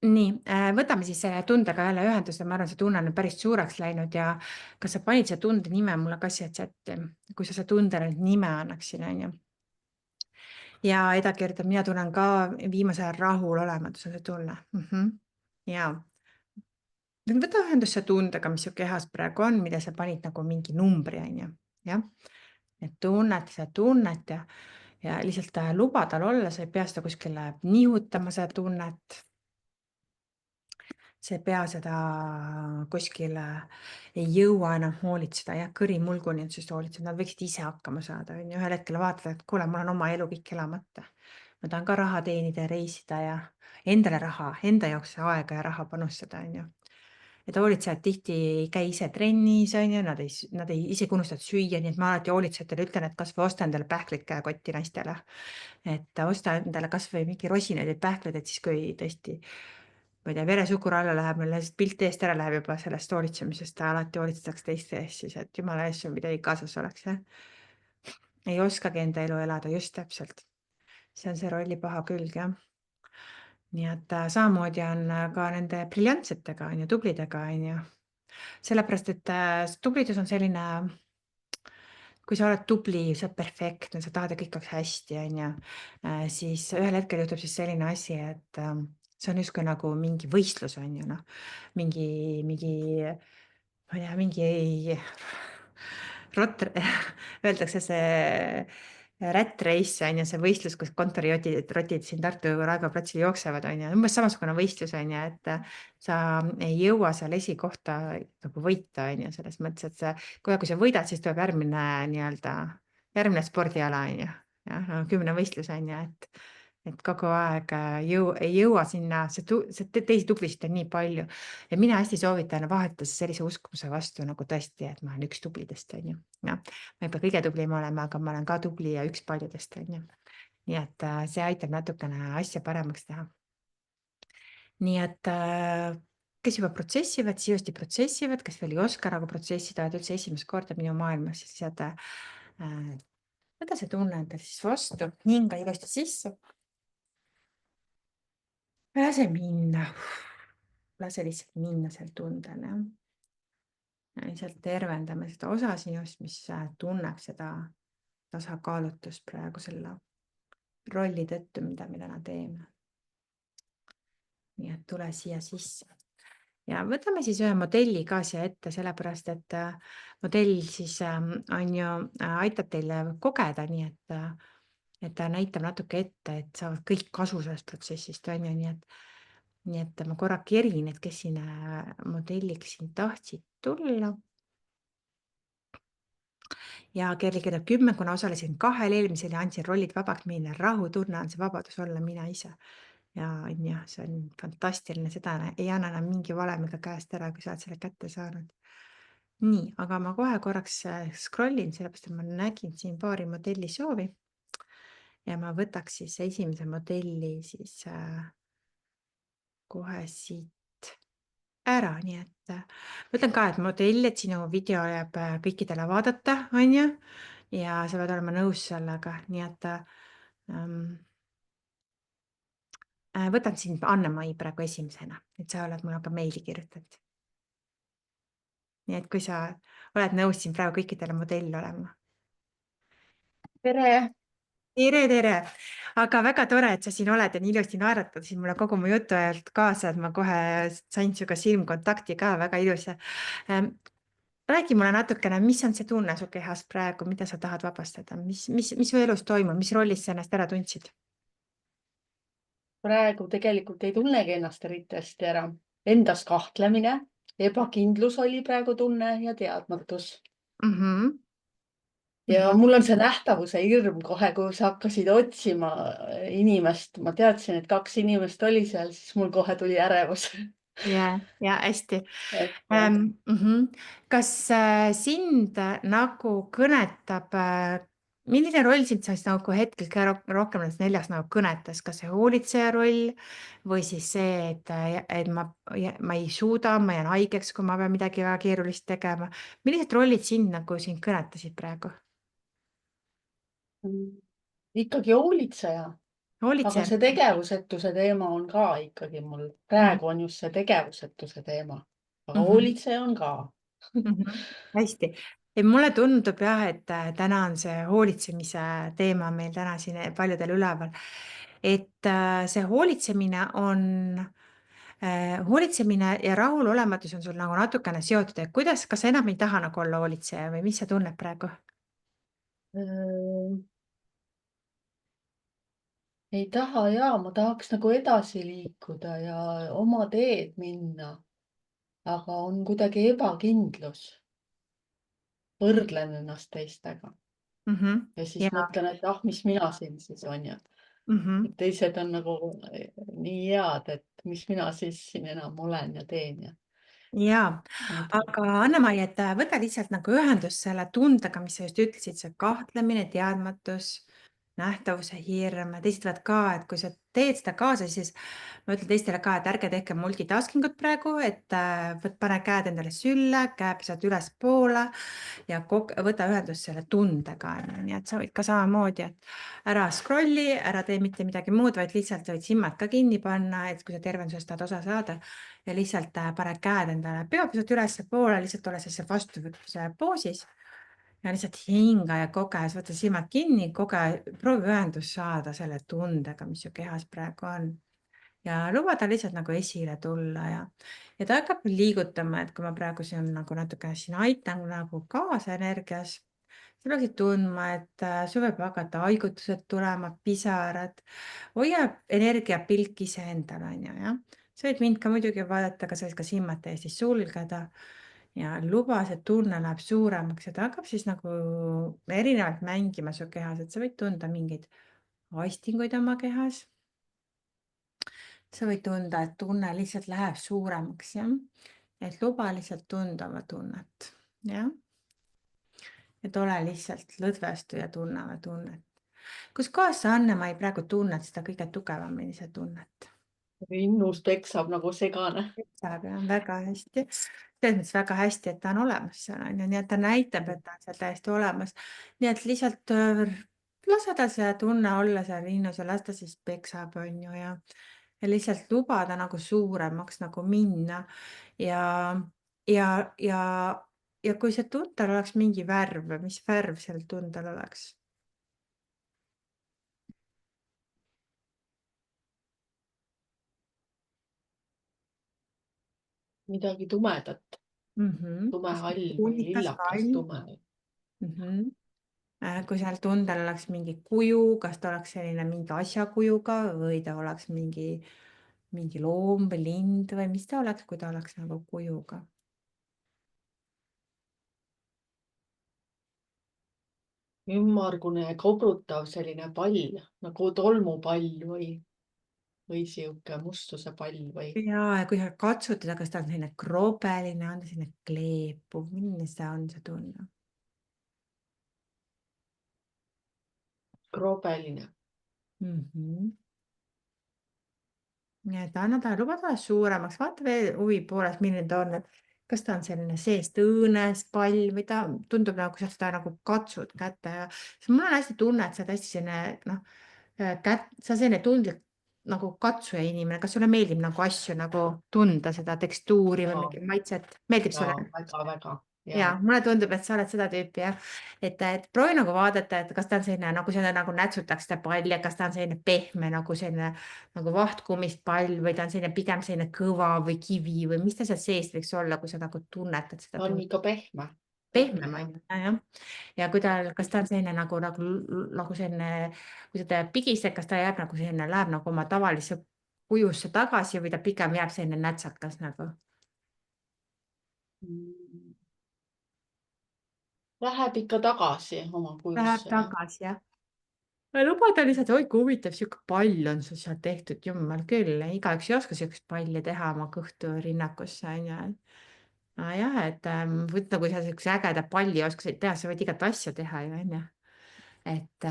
nii, võtame siis selle tundega jälle ühenduse, ma arvan, see tunne on päris suureks läinud ja kas sa panid see tunde nime mulle ka siia chati, kui sa see tundele nime annaksin, on ju. Ja Eda kirjutab, mina tunnen ka viimasel ajal rahulolematus on see tunne. Ja võta ühendus see tundega, mis su kehas praegu on, mida sa panid nagu mingi numbri, on ju, jah. Et tunned seda tunnet ja lihtsalt luba tal olla, sa ei pea seda kuskile nihutama, seda tunnet. See ei pea seda kuskile ei jõua enam hoolitseda, jah, kõri mulguni on sest hoolitseda, nad võiksid ise hakkama saada, on ju, ühel hetkel vaatavad, et kuule, mul on oma elu kõik elamata. Ma tahan ka raha teenida ja reisida ja endale raha, enda jaoks aega ja raha panustada, on ju. et hoolitsejad tihti ei käi ise trennis, on ju, nad ei isegi unustavad süüa, nii et ma alati hoolitsejatele ütlen, et kas või osta endale pähklid käekotti naistele. Et osta endale kas või mingi rosinaid või pähkleid, et siis kui tõesti, ma ei tea, veresuhkur alla läheb, mul lihtsalt pilt eest ära läheb juba sellest hoolitsemisest, alati hoolitsetakse teiste eest siis, et jumala eest sul midagi kaasas oleks, jah. Ei oskagi enda elu elada, just täpselt. See on see rolli paha külg, jah. Nii et samamoodi on ka nende briljantsetega, on ju, tublidega, on ju. Sellepärast, et tublidus on selline, kui sa oled tubli, sa oled perfektne, sa tahad, et kõik oleks hästi, on ju, siis ühel hetkel juhtub siis selline asi, et see on justkui nagu mingi võistlus, on ju, noh, mingi, ma ei tea, mingi öeldakse see rat race on ju, see võistlus, kus kontorirotid siin Tartu Raekoja platsil jooksevad, on ju, umbes samasugune võistlus on ju, et sa ei jõua seal esikohta nagu võita, on ju, selles mõttes, et kohe, kui sa võidad, siis tuleb järgmine spordiala on ju, jah, kümnevõistlus on ju, et kogu aeg ei jõua sinna, teisi tublisid on nii palju ja mina hästi soovitan vahetada sellise uskumuse vastu nagu tõesti, et ma olen üks tublidest, on ju. Noh, ma ei pea kõige tublim olema, aga ma olen ka tubli ja üks paljudest, on ju. Nii et see aitab natukene asja paremaks teha. Nii et kes juba protsessivad, siiski protsessivad, kes veel ei oska nagu protsessida, et üldse esimest korda minu maailmas, siis võta see tunne endale siis vastu, hinga ilusti sisse. Lase minna. Lase lihtsalt minna seal tundel, jah. Lihtsalt tervendame seda osa sinust, mis tunneb seda tasakaalutust praegu selle rolli tõttu, mida me täna teeme. Nii et tule siia sisse. Ja võtame siis ühe modelli ka siia ette, sellepärast et modell siis on ju, aitab teile kogeda, nii et ta näitab natuke ette, et saavad kõik kasu sellest protsessist, on ju, nii et ma korra kerin, et kes siin modelliks siin tahtsid tulla. Ja Kerli kirjutab 10, kuna osalesin 2 eelmisel ja andsin rollid vabaks, milline rahutunne on see vabadus olla mina ise. Ja on ju, see on fantastiline, seda ei anna enam mingi valemiga käest ära, kui sa oled selle kätte saanud. Nii, aga ma kohe korraks scrollin, sellepärast et ma nägin siin paari modelli soovi. Ja ma võtaks siis esimese modelli siis kohe siit ära, nii et ütlen ka, et modell, et sinu video jääb kõikidele vaadata, on ju, ja sa pead olema nõus sellega, nii et võtan sind Anne-Mai praegu esimesena, et sa oled mulle ka meili kirjutanud. Nii et kui sa oled nõus siin praegu kõikidele modell olema. Tere! Tere! Aga väga tore, et sa siin oled ja nii ilusti naeratad siin mulle kogu mu jutu ajalt kaasa, et ma kohe sain sinuga silmkontakti ka väga ilus. Räägi mulle natukene, mis on see tunne su kehas praegu, mida sa tahad vabastada, mis su elus toimub, mis rollis sa ennast ära tundsid? Praegu tegelikult ei tunnegi ennast eriti hästi ära. Endas kahtlemine, ebakindlus oli praegu tunne ja teadmatus. Ja mul on see nähtavuse hirm kohe, kui sa hakkasid otsima inimest. Ma teadsin, et 2 inimest oli seal, siis mul kohe tuli ärevus. Ja hästi. Et, Kas sind nagu kõnetab, milline roll sind siis nagu hetkel rohkem nendest 4 nagu kõnetas, kas see hoolitseja roll või siis see, et ma ei suuda, ma jään haigeks, kui ma pean midagi väga keerulist tegema. Millised rollid sind kõnetasid praegu? ikkagi hoolitseja. Aga see tegevusetuse teema on ka ikkagi mul. Praegu on just see tegevusetuse teema. Aga hoolitseja on ka. Hästi. Mulle tundub jah, et täna on see hoolitsemise teema meil täna siin paljudel üleval. Et see hoolitsemine ja rahulolematus on sul nagu natukene seotud, et kas sa enam ei taha nagu olla hoolitseja või mis sa tunned praegu? Ei taha ja ma tahaks nagu edasi liikuda ja oma teed minna. Aga on kuidagi ebakindlus. Võrdlen ennast teistega. Ja siis mõtlen, et mis mina siin siis on ju. Teised on nagu nii head, et mis mina siis siin enam olen ja teen. ja, aga Anne-Mai, et võta lihtsalt nagu ühendust selle tundega, mis sa just ütlesid, see kahtlemine, teadmatus, nähtavuse hirm, teised võivad ka, et kui sa teed seda kaasa, siis ma ütlen teistele ka, et ärge tehke multitasking ut praegu, et pane käed endale sülle, käepesad ülespoole ja võta ühendust selle tundega, nii et sa võid ka samamoodi, et ära scrolli, ära tee mitte midagi muud, vaid lihtsalt võid silmad ka kinni panna, et kui sa tervendusest tahad osa saada ja lihtsalt pane käed endale peopesad ülespoole, lihtsalt ole sellise vastuvõtmise poosis ja lihtsalt hinga ja koge, siis võta silmad kinni, proovi ühendust saada selle tundega, mis su kehas praegu on ja lubada lihtsalt nagu esile tulla ja ta hakkab liigutama, et kui ma praegu siin nagu natuke siin aitan nagu kaasa energias, sa peaksid tundma, et sul võib hakata haigutused tulema, pisarad, hoia energiapilk iseendale, on ju, jah. sa võid mind ka muidugi vaadata, aga sa võid ka silmad täiesti sulgeda ja luba, see tunne läheb suuremaks ja ta hakkab siis nagu erinevalt mängima su kehas, et sa võid tunda mingeid aistinguid oma kehas. sa võid tunda, et tunne lihtsalt läheb suuremaks, jah. et luba lihtsalt tunda oma tunnet, jah. et ole lihtsalt lõdvestu ja tunne oma tunnet. kus kohas sa, Anne-Mai, praegu tunned seda kõige tugevamini, see tunnet? rinnus peksab nagu segane. saab jah, väga hästi. selles mõttes väga hästi, et ta on olemas seal on ju, nii et ta näitab, et ta on seal täiesti olemas. nii et lihtsalt lase tal see tunne olla seal rinnus ja las ta siis peksab, on ju, ja lihtsalt lubada nagu suuremaks nagu minna ja, ja, ja, ja kui see tundel oleks mingi värv, mis värv sel tundel oleks? midagi tumedat, Kas tumehall või tuunikas, lillakas hall? tume. Kui seal tundel oleks mingi kuju, kas ta oleks selline mingi asja kujuga või ta oleks mingi loom või lind või mis ta oleks, kui ta oleks nagu kujuga? ümmargune ja kobrutav selline pall nagu tolmupall või sihuke mustuse pall või ja kui sa katsutad, kas ta on selline krobeline, on ta selline kleepuv, milline see on, see tunne? krobeline. Nii et anna talle, luba talle suuremaks, vaata veel huvi poolest, milline ta on, et kas ta on selline seest õõnes pall või ta tundub nagu sa seda nagu katsud kätte ja siis mul on hästi tunne, et sa oled hästi selline noh, sa selline tundlik nagu katsuja inimene, kas sulle meeldib nagu asju nagu tunda, seda tekstuuri või ja, mingit maitset, meeldib ja sulle? väga-väga ja ja. mulle tundub, et sa oled seda tüüpi jah, et proovi nagu vaadata, et kas ta on selline nagu selline nagu nätsutaks seda palli, et kas ta on selline pehme nagu selline nagu vahtkummist pall või ta on selline pigem selline kõva või kivi või mis ta seal sees võiks olla, kui sa nagu tunnetad seda ta on ikka pehme. pehmem on ju, jah. ja kui ta, kas ta on selline nagu selline, kui sa teda pigistad, kas ta jääb nagu selline, läheb nagu oma tavalisse kujusse tagasi või ta pigem jääb selline nätsakas nagu? Läheb ikka tagasi oma Läheb kujusse. tagasi, jah. lubada lihtsalt, oi kui huvitav, sihuke pall on sul seal tehtud, jumal küll, igaüks ei oska siukest palli teha oma kõhtu rinnakusse onju. nojah, et võtta, kui sa siukse ägeda palli oskasid teha, sa võid igat asja teha ju onju. et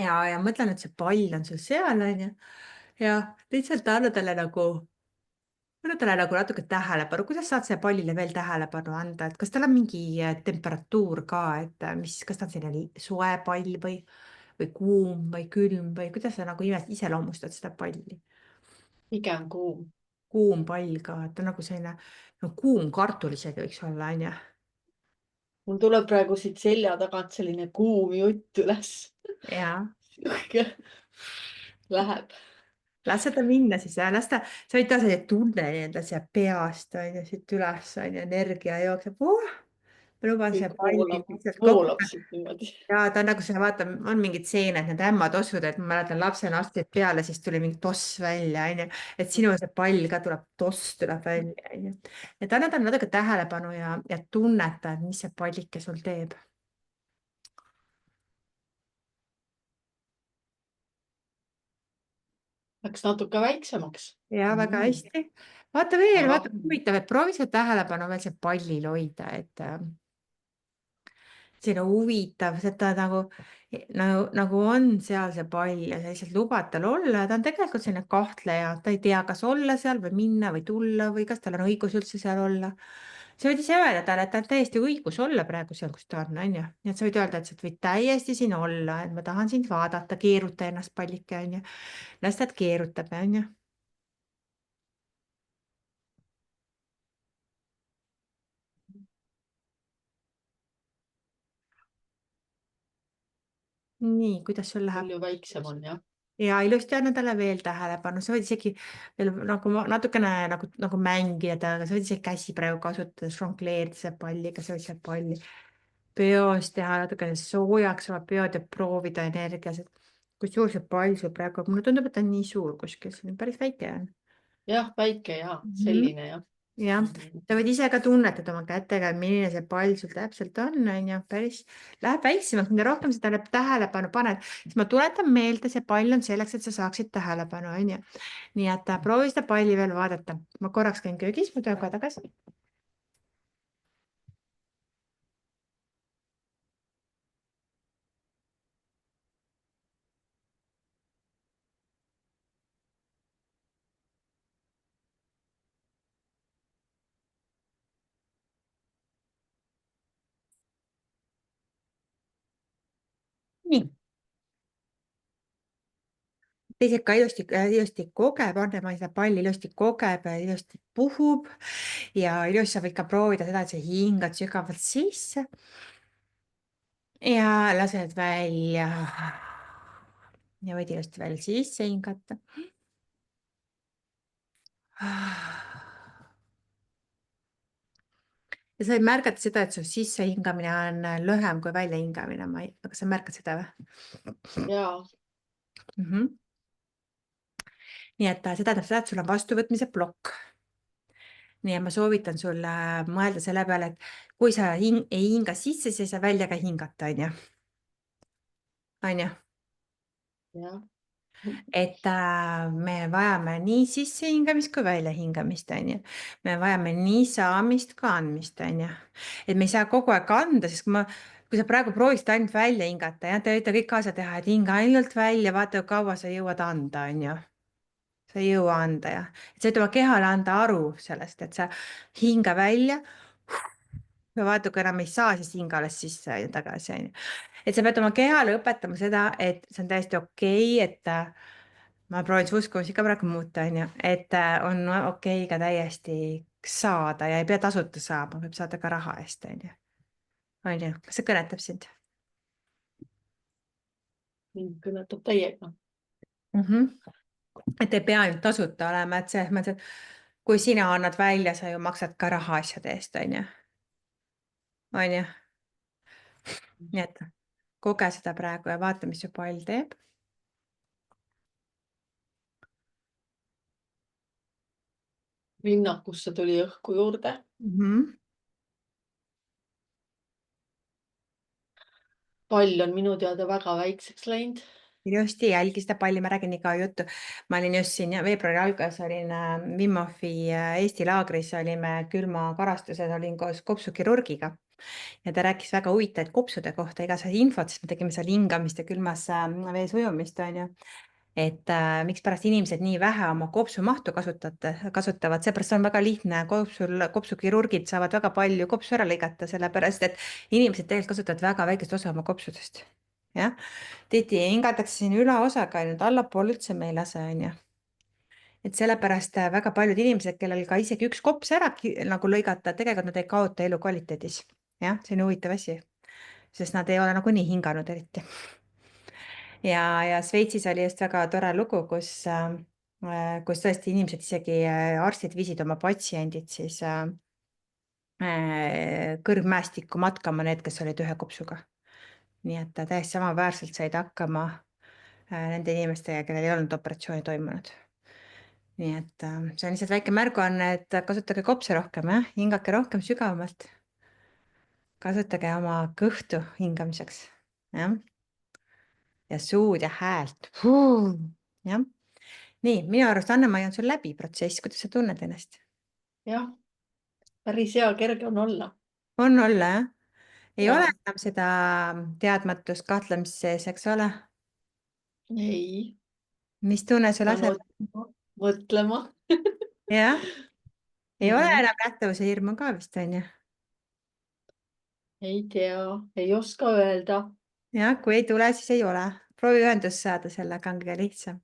ja mõtle nüüd, see pall on sul seal onju ja lihtsalt anna talle nagu natuke tähelepanu, kuidas saad selle pallile veel tähelepanu anda, et kas tal on mingi temperatuur ka, et kas ta on selline soe pall või kuum või külm või kuidas sa nagu iseloomustad seda palli? pigem kuum. kuum pall ka, et ta on nagu selline no, kuum kartul isegi võiks olla, onju. mul tuleb praegu siit selja tagant selline kuum jutt üles. ja Läheb. las seda minna siis ja las ta, sa võid teha selline tunne nii-öelda siia peast onju, siit üles onju, energia jookseb ma luban see kõik palli voolab, lihtsalt kokku. voolab siit niimoodi. ja ta on nagu see, vaata, on mingid seened, need ämmatossud, et ma mäletan lapsena astusid peale, siis tuli mingi toss välja, onju. et sinu see pall ka tuleb, toss tuleb välja, onju. et anna talle natuke tähelepanu ja tunneta, et mis see pallike sul teeb. Läks natuke väiksemaks. ja väga hästi. vaata veel, aga vaata huvitav, et proovi seda tähelepanu veel seal pallil hoida, et selline huvitav, seda nagu on seal see pall ja sa lihtsalt lubad tal olla ja ta on tegelikult selline kahtleja, ta ei tea, kas olla seal või minna või tulla või kas tal on õigus üldse seal olla. sa võid ise öelda talle, et tal on täiesti õigus olla praegu seal, kus ta on ju. nii et sa võid öelda, et sa võid täiesti siin olla, et ma tahan sind vaadata, keeruta ennast pallike onju. las ta keerutab onju. nii, kuidas sul läheb? palju väiksem on jah. ja ilusti anna talle veel tähelepanu, sa võid isegi veel nagu natukene nagu mängida temaga, sa võid isegi käsi praegu kasutada, žongleerida selle palliga, sa võid seda palli peos teha natukene soojaks oma peod ja proovida energias, et kui suur see pall sul praegu, mulle tundub, et ta on nii suur kuskil, see on päris väike on. jah, väike ja selline jah. Jah, sa võid ise ka tunnetada oma kätega, milline see pall sul täpselt on ju, päris, läheb väiksemaks, mida rohkem sa talle tähelepanu paned, siis ma tuletan meelde, see pall on selleks, et sa saaksid tähelepanu, on ju. nii et proovi seda palli veel vaadata. ma korraks käin köögis, ma tulen kohe tagasi. nii, teised ka ilusti kogeb, Anne-Mai seda palli ilusti kogeb ja ilusti puhub ja ilusti sa võid ka proovida seda, et sa hingad sügavalt sisse ja lased välja. ja võid ilusti veel sisse hingata. ja sa võid märgata seda, et su sissehingamine on lühem kui väljahingamine, kas sa märkad seda või? jaa. nii et see tähendab seda, et sul on vastuvõtmise plokk. nii et ma soovitan sul mõelda selle peale, et kui sa ei hinga sisse, siis ei saa välja ka hingata, on ju. on ju? jah. et me vajame nii sissehingamist kui väljahingamist, on ju. me vajame nii saamist kui andmist, on ju. et me ei saa kogu aeg anda, sest kui sa praegu prooviksid ainult välja hingata, jah, te võite kõik kaasa teha, et hinga ainult välja, vaata, kui kaua sa jõuad anda, on ju. sa ei jõua anda ja sa võid oma kehale anda aru sellest, et sa hinga välja ja vaata, kui enam ei saa, siis hinga alles sisse ja tagasi, on ju. et sa pead oma kehale õpetama seda, et see on täiesti okei, et ma proovin su uskumusi ka praegu muuta, on ju, et on okei ka täiesti saada ja ei pea tasuta saama, võib saada ka raha eest, on ju. on ju, kas see kõnetab sind? mind kõnetab täiega. et ei pea ainult tasuta olema, et selles mõttes, et kui sina annad välja, sa ju maksad ka raha asjade eest, on ju. on ju. nii et koge seda praegu ja vaata, mis su pall teeb. rinnakusse tuli õhku juurde. pall on minu teada väga väikseks läinud. ilusti jälgi seda palli, ma räägin nii kaua juttu. ma olin just siin veebruari alguses olin Wim Hofi Eesti laagris, olime külmakarastuses, olin koos kopsukirurgiga ja ta rääkis väga huvitavaid kopsude kohta, igasugust infot, sest me tegime seal hingamist ja külmas vees ujumist, on ju. et mikspärast inimesed nii vähe oma kopsumahtu kasutavad, seepärast on väga lihtne, kopsukirurgid saavad väga palju kopsu ära lõigata, sellepärast et inimesed tegelikult kasutavad väga väikest osa oma kopsudest. jah, tihti hingatakse siin ülaosaga ainult, allapoole üldse me ei lase, on ju. et sellepärast väga paljud inimesed, kellel ka isegi üks kops ära nagu lõigata, tegelikult nad ei kaota elukvaliteedis. jah, see on huvitav asi, sest nad ei ole nagunii hinganud eriti. ja Šveitsis oli just väga tore lugu, kus tõesti inimesed, isegi arstid viisid oma patsiendid siis kõrgmäestikku matkama, need, kes olid ühe kopsuga. nii et täiesti samaväärselt said hakkama nende inimestega, kellel ei olnud operatsiooni toimunud. nii et see on lihtsalt väike märguanne, et kasutage kopse rohkem, jah, hingake rohkem sügavamalt. kasutage oma kõhtu hingamiseks, jah. ja suud ja häält, jah. nii, minu arust Anne-Mai on sul läbi protsess, kuidas sa tunned ennast? jah, päris hea, kerge on olla. On olla, jah? Ei ole Ja enam seda teadmatust kahtlemist sees, eks ole? ei, Mis tunne sul pean asendab? mõtlema. Jah, ei ole Mm, enam nähtavuse hirmu ka vist, on ju? ei tea, ei oska öelda. Jah, kui ei tule, siis ei ole. Proovi ühendust saada, sellega on kõige lihtsam.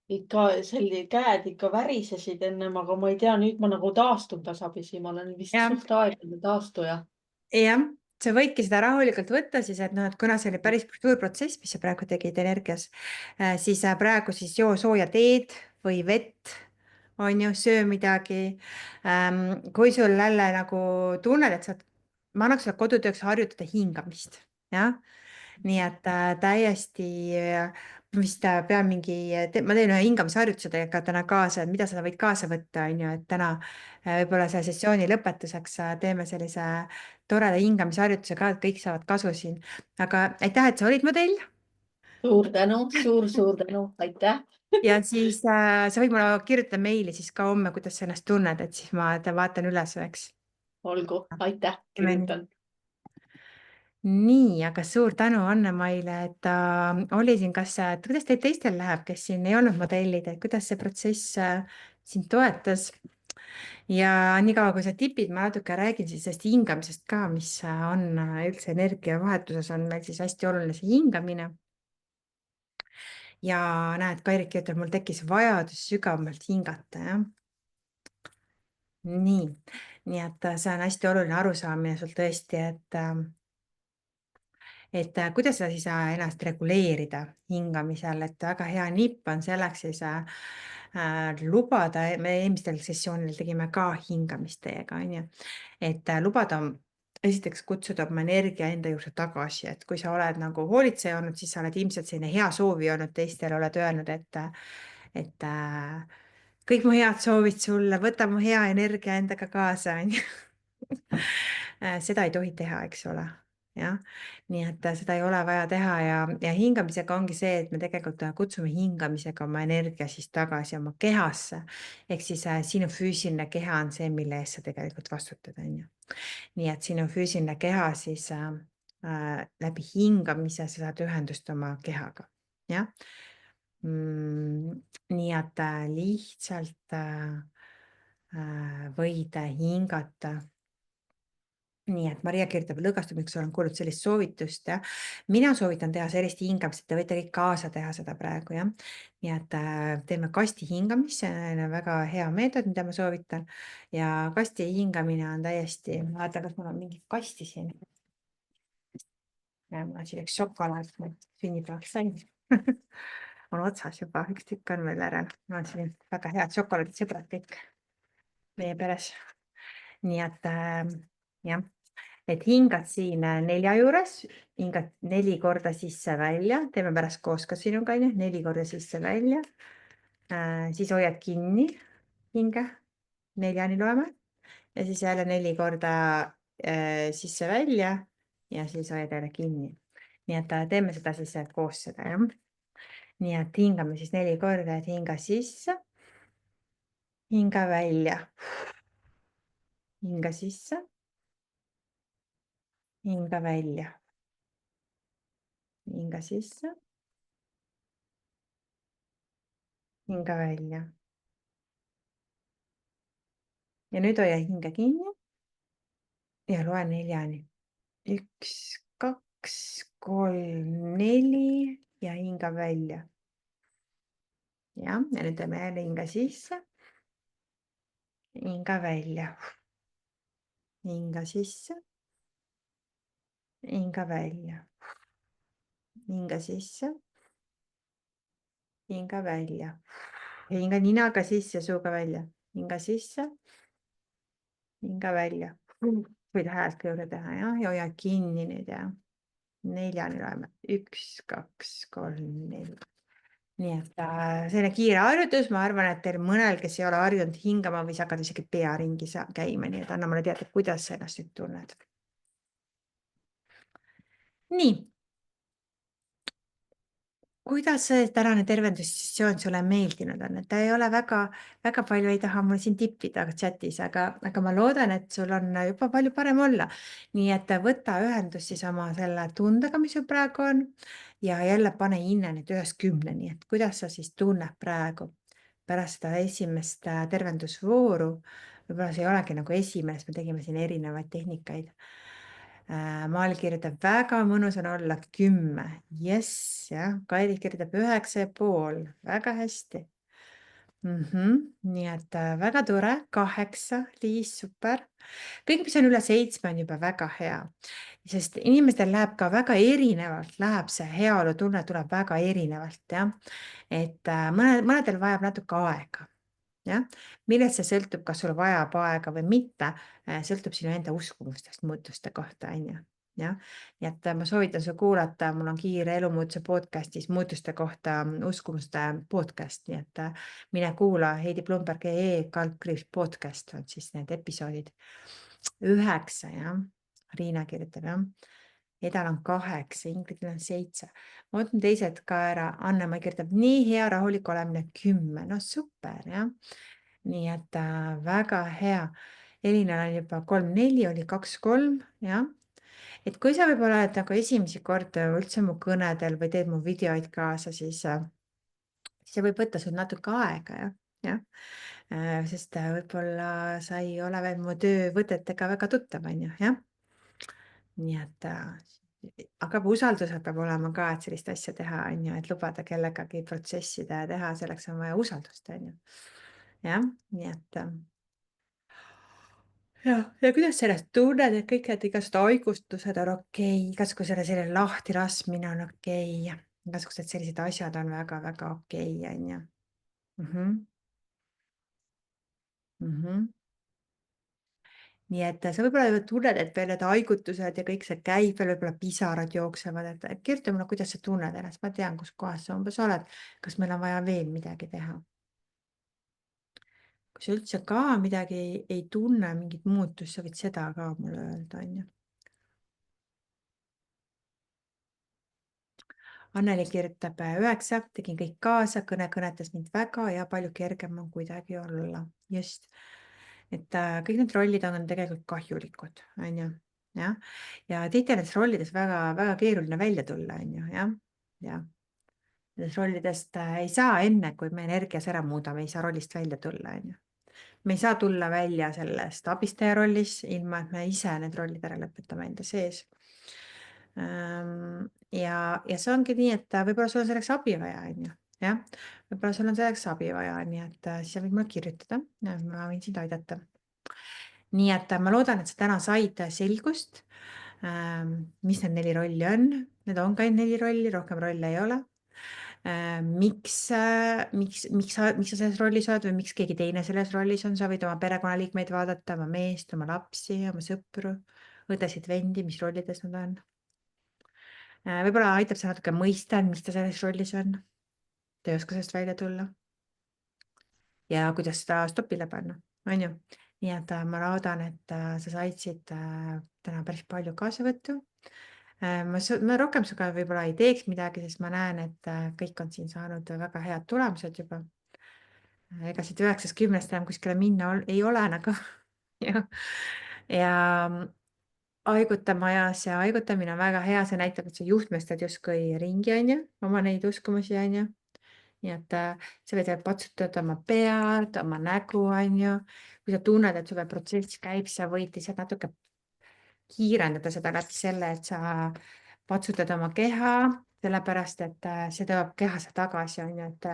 ikka selline käed ikka värisesid ennem, aga ma ei tea, nüüd ma nagu taastun tasapisi, ma olen vist Jah, suht aeglane taastuja. jah, sa võidki seda rahulikult võtta siis, et noh, et kuna see oli päris suur protsess, mis sa praegu tegid energias, siis praegu siis joo sooja teed või vett, on ju, söö midagi. Kui sul jälle nagu tunned, et ma annaks sulle kodutööks harjutada hingamist, jah. nii et täiesti vist pean ma teen ühe hingamisharjutuse tegelikult täna kaasa, et mida sa võid kaasa võtta, on ju, et täna võib-olla selle sessiooni lõpetuseks teeme sellise toreda hingamisharjutuse ka, et kõik saavad kasu siin. aga aitäh, et sa olid modell suur tänu, suur-suur tänu, aitäh. ja siis sa võid mulle kirjutada meili siis ka homme, kuidas sa ennast tunned, et siis ma vaatan üles, eks. olgu, aitäh, teeme nii. kirjutan. Nii, aga suur tänu Anne-Maile, et ta oli siin, kuidas teil teistel läheb, kes siin ei olnud modellid, et kuidas see protsess sind toetas? ja niikaua, kui sa tipid, ma natuke räägin siis sellest hingamisest ka, mis on üldse energiavahetuses on meil siis hästi oluline see hingamine. ja näed, Kairik kirjutab, mul tekkis vajadus sügavamalt hingata, jah. nii et see on hästi oluline arusaamine sul tõesti, et kuidas sa siis ennast reguleerida hingamisel, et väga hea nipp on selleks siis lubada, me eelmistel sessioonil tegime ka hingamist teiega, on ju, et lubada esiteks kutsuda oma energia enda juurde tagasi, et kui sa oled nagu hoolitseja olnud, siis sa oled ilmselt selline hea soovija olnud teistele, oled öelnud, et kõik mu head soovid sulle, võta mu hea energia endaga kaasa, on ju. seda ei tohi teha, eks ole. jah, nii et seda ei ole vaja teha ja hingamisega ongi see, et me tegelikult kutsume hingamisega oma energia siis tagasi oma kehasse. ehk siis sinu füüsiline keha on see, mille eest sa tegelikult vastutad, on ju. nii et sinu füüsiline keha siis läbi hingamise sa saad ühendust oma kehaga, jah. nii et lihtsalt võid hingata. nii et Maria kirjutab, lõõgastumiseks olen kuulnud sellist soovitust, jah. mina soovitan teha sellist hingamist, et te võite kõik kaasa teha seda praegu, jah. nii et teeme kasti hingamist, see on väga hea meetod, mida ma soovitan. ja kasti hingamine on täiesti, ma vaatan, kas mul on mingit kasti siin. mul on siin üks šokolaad, ma sünnipäevaks sain on otsas juba, üks tükk on veel järel. mul on siin väga head šokolaadisõbrad kõik meie peres. nii et jah, et hingad siin 4 juures, hingad 4 korda sisse-välja, teeme pärast koos ka sinuga, on ju, 4 korda sisse-välja. siis hoiad kinni hinge, 4-ni loeme ja siis jälle 4 korda sisse-välja ja siis hoiad jälle kinni. nii et teeme seda siis koos seda, jah. nii et hingame siis 4 korda, et hinga sisse, hinga välja, hinga sisse, hinga välja, hinga sisse, hinga välja. ja nüüd hoia hinge kinni ja loe 4-ni. 1, 2, 3, 4 ja hinga välja. jah, ja nüüd teeme jälle hinge sisse, hinga välja, hinga sisse, hinga välja, hinga sisse, hinga välja, hinga ninaga sisse, suuga välja, hinga sisse, hinga välja. võid häält ka juurde teha, jah, ja hoia kinni nüüd ja 4-ni loeme, 1, 2, 3, 4. nii et selline kiire harjutus, ma arvan, et teil mõnel, kes ei ole harjunud hingama, võis hakata isegi pea ringi käima, nii et anna mulle teada, kuidas sa ennast nüüd tunned. nii, kuidas see tänane tervendussessioon sulle meeldinud on? Et ta ei ole väga palju ei taha mul siin tippida chatis, aga ma loodan, et sul on juba palju parem olla. Nii et võta ühendust siis oma selle tundega, mis sul praegu on ja jälle pane hinne nüüd 1-10-ni, et kuidas sa siis tunned praegu pärast seda esimest tervendusvooru. Võib-olla see ei olegi nagu esimene, sest me tegime siin erinevaid tehnikaid. Maal kirjutab väga mõnus on olla 10. Jess, jah. Kairi kirjutab 9,5. Väga hästi. Nii et väga tore. 8. Liis, super. Kõik, mis on üle 7 on juba väga hea. Sest inimestel läheb ka väga erinevalt, läheb see heaolutunne tuleb väga erinevalt, jah. Et mõnedel vajab natuke aega. Jah, millest see sõltub, kas sul vajab aega või mitte, sõltub sinu enda uskumustest muutuste kohta, on ju. Jah, nii et ma soovitan sul kuulata, mul on Kiire elumuutuse podcastis muutuste kohta uskumuste podcast, nii et mine kuula heidiplumberg.ee/podcast podcast on siis need episoodid. 9, jah. Riina kirjutab, jah. Edal on 8, Ingridil on 7. Ma võtan teised ka ära. Anne-Mai kirjutab nii hea rahulik olemine 10. No super, jah. Nii et väga hea. Elinal on juba 3-4, oli 2-3, jah. Et kui sa võib-olla oled nagu esimesi korda üldse mu kõnedel või teed mu videoid kaasa, siis see võib võtta sul natuke aega, jah. Sest võib-olla sa ei ole veel mu töövõtetega väga tuttav, on ju, jah. Nii et aga usaldusel peab olema ka, et sellist asja teha, on ju, et lubada kellegagi protsessida ja teha, selleks on vaja usaldust, on ju. Jah, nii et jah, ja kuidas sa ennast tunned, et kõik need igasugused haigustused on okei, igasugune selline lahtilaskmine on okei, igasugused sellised asjad on väga-väga okei, on ju. Nii et sa võib-olla tunned, et veel need haigutused ja kõik see käib veel, võib-olla pisarad jooksevad, et kirjuta mulle, kuidas sa tunned ennast, ma tean, kus kohas sa umbes oled. Kas meil on vaja veel midagi teha? Kui sa üldse ka midagi ei tunne, mingit muutust, sa võid seda ka mulle öelda, on ju. Anneli kirjutab 9, tegin kõik kaasa, kõne kõnetas mind väga ja palju kergem on kuidagi olla. Just. Et kõik need rollid on tegelikult kahjulikud, on ju. Jah. Ja tihti on nendes rollides väga keeruline välja tulla, on ju, jah. Ja. Nendest rollidest ei saa enne, kui me energias ära muudame, ei saa rollist välja tulla, on ju. Me ei saa tulla välja sellest abistaja rollis, ilma et me ise need rollid ära lõpetame enda sees. Ja see ongi nii, et võib-olla sul on selleks abi vaja, on ju. Jah, võib-olla sul on selleks abi vaja, nii et siis sa võid mulle kirjutada ja ma võin sind aidata. Nii et ma loodan, et sa täna said selgust, mis need 4 rolli on. Need ongi ainult 4 rolli, rohkem rolle ei ole. Miks sa selles rollis oled või miks keegi teine selles rollis on, sa võid oma perekonnaliikmeid vaadata, oma meest, oma lapsi, oma sõpru, õdesid, vendi, mis rollides nad on. Võib-olla aitab see natuke mõista, mis ta selles rollis on. Ta ei oska sellest välja tulla. Ja kuidas seda stopile panna, on ju. Nii et ma loodan, et sa said siit täna päris palju kaasavõttu. Ma rohkem sinuga võib-olla ei teeks midagi, sest ma näen, et kõik on siin saanud väga head tulemused juba. Ega siit 9-10 enam kuskile minna ei ole nagu. Ja haigutama ajas ja haigutamine on väga hea, see näitab, et sa juhtmestad justkui ringi, on ju, oma neid uskumusi, on ju. Nii et sa võid patsutada oma pead, oma nägu, on ju. Kui sa tunned, et sul veel protsess käib, sa võid lihtsalt natuke kiirendada seda läbi selle, et sa patsutad oma keha, sellepärast et see tõob kehasse tagasi, on ju, et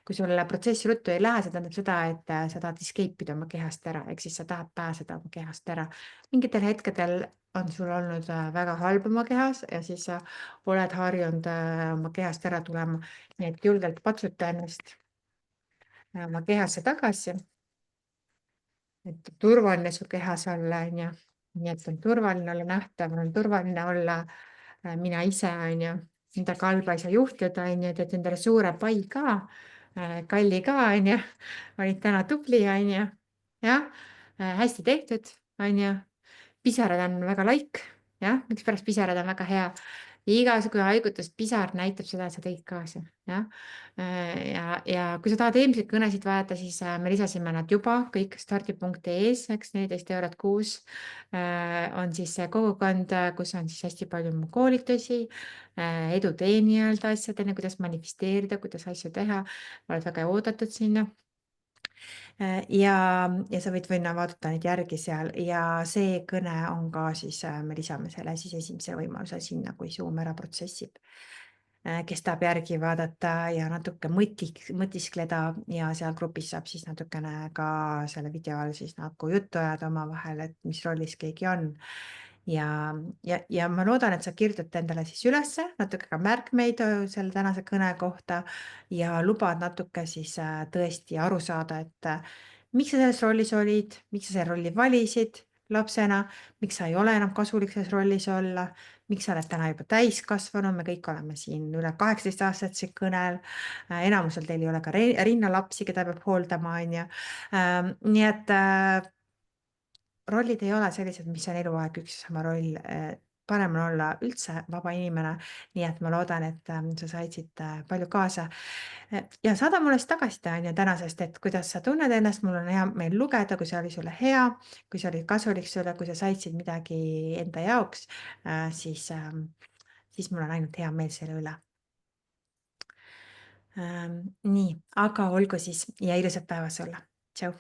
kui sul protsess ruttu ei lähe, see tähendab seda, et sa tahad escape ida oma kehast ära, ehk siis sa tahad pääseda oma kehast ära. Mingitel hetkedel on sul olnud väga halb oma kehas ja siis sa oled harjunud oma kehast ära tulema, nii et julgelt patsuta ennast oma kehasse tagasi. Et turvaline su kehas olla, on ju. Nii et on turvaline olla nähtav, on turvaline olla mina ise, on ju. Enda kalba ei saa juhtida, on ju, teed endale suure pai ka, kalli ka, on ju. Olid täna tubli, on ju. Jah, hästi tehtud, on ju. Pisarad on väga laik, jah, mikspärast pisarad on väga hea. igasugune haigutuspisar näitab seda, et sa tõid kaasa, jah. Ja kui sa tahad eelmiseid kõnesid vaadata, siis me lisasime nad juba kõik stardi.ee-s, eks 14 eurot kuus on siis see kogukond, kus on siis hästi palju mu koolitusi, edutee nii-öelda asjadeni, kuidas manifesteerida, kuidas asju teha. oled väga oodatud sinna. Ja sa võid minna vaadata neid järgi seal ja see kõne on ka siis, me lisame selle siis esimesel võimalusel sinna, kui Zoom ära protsessib. Kes tahab järgi vaadata ja natuke mõtiskleda ja seal grupis saab siis natukene ka selle video all siis nagu juttu ajada omavahel, et mis rollis keegi on. Ja ma loodan, et sa kirjutad endale siis ülesse natuke ka märkmeid selle tänase kõne kohta ja lubad natuke siis tõesti aru saada, et miks sa selles rollis olid, miks sa selle rolli valisid lapsena, miks sa ei ole enam kasulik selles rollis olla, miks sa oled täna juba täiskasvanu, me kõik oleme siin üle 18-aastased siin kõnel. Enamusel teil ei ole ka rinnalapsi, keda peab hooldama, on ju. Nii et rollid ei ole sellised, mis on eluaeg üks ja sama roll. Parem on olla üldse vaba inimene. Nii et ma loodan, et sa said siit palju kaasa. Ja saada mulle siis tagasiside on ju tänasest, et kuidas sa tunned ennast. Mul on hea meel lugeda, kui see oli sulle hea, kui see oli kasulik sulle, kui sa said siit midagi enda jaoks, siis mul on ainult hea meel selle üle. Nii, aga olgu siis ja ilusat päeva sulle. Tšau.